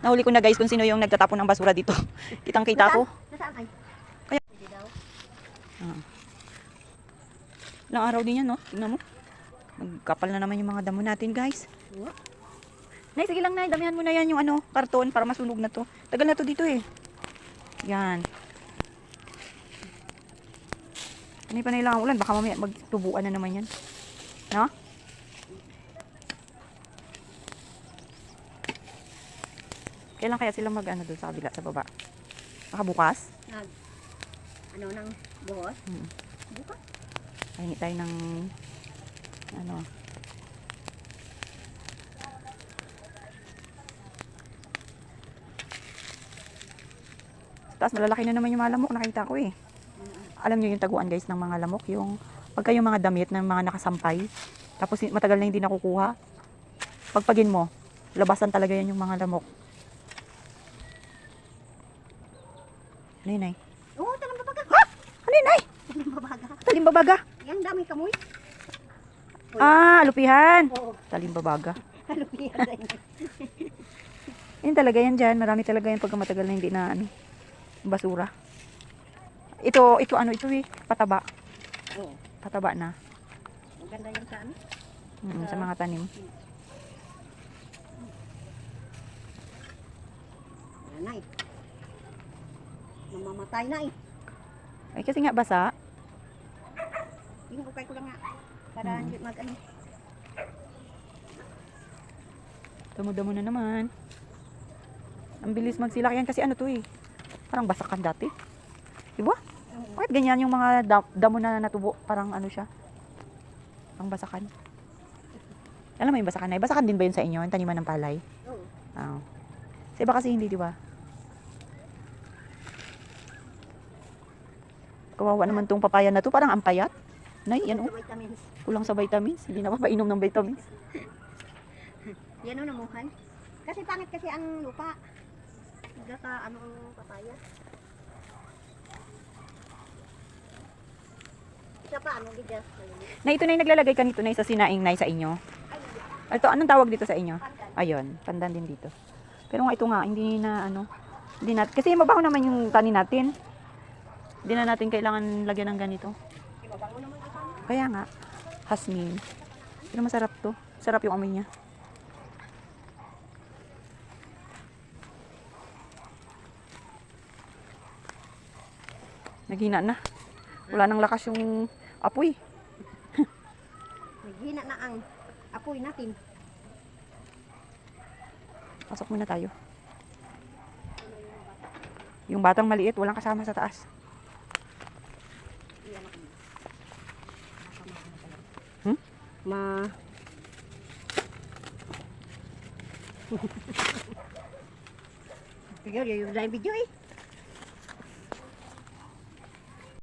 Nahuli ko na guys kung sino yung nagtatapon ng basura dito. Kitang-kita ko. Nasaan ay? Kaya, ilang araw din yan, no? Tingnan mo. Magkapal na naman yung mga damo natin, guys. Nay, sige lang, Nay. Damihan mo na yan yung ano, karton para masunog na to. Tagal na to dito eh. Yan. Hindi pa nailangan ulan. Baka mamaya magtubuan na naman yan. No? Kailan kaya sila mag-ano doon sa kabila, sa baba? Baka bukas? Ano nang buhos? Bukas? Pahingi tayo ng ano. Sa taas malalaki na naman yung mga lamok, nakita ko eh. Alam niyo yung taguan guys ng mga lamok, yung pagka yung mga damit ng mga nakasampay, tapos matagal na hindi nakukuha. Pagpagin mo, labasan talaga yan yung mga lamok. Ano yun, Nay? Oo, talimbabaga. Ha? Ano yun, Nay? Talimbabaga. Talimbabaga. Yan, daming kamoy. Ah, alupihan. Oo. Talimbabaga. Halupihan sa inyo. Yan talaga yan dyan. Marami talaga yan pagka matagal na hindi na ano, basura. Ito ano, ito eh, pataba. Oo. Pataba na. Maganda yan sa ano? Sa mga tanim. Nanay. Mamamatay na eh. Ay, kasi nga basa. Hinukay ko lang nga. Para hindi mag-ano. Damo-damo na naman. Ang bilis magsilak yan kasi ano to eh. Parang basakan dati. Diba? Bakit ganyan yung mga damo na natubo? Parang ano siya? Ang basakan. Alam mo yung basakan na? Basakan din ba yun sa inyo? Yung taniman ng palay? Oo. Oo. Sa iba kasi hindi, di ba? Kawawa naman tong papaya na to. Parang ang payat. Nay, yan oh. Vitamins. Kulang sa vitamins. Hindi na papainom ng vitamins. Yan o namuhan. Kasi pangit kasi ang lupa. Higa ka ano ang papaya. Isa pa ano bigas. Na ito na yung naglalagay ka nito na sa sinaing na sa inyo. Ito, anong tawag dito sa inyo? Ayun, pandan din dito. Pero nga ito nga, hindi na ano, hindi na, kasi mabaho naman yung tanin natin. Hindi na natin kailangan lagyan ng ganito. Kaya nga, hasmin. Pero masarap to. Sarap yung amoy niya. Naghina na. Wala nang lakas yung apoy. Naghina na ang apoy natin. Pasok muna tayo. Yung batang maliit, walang kasama sa taas. Ma. Tigil yung video eh.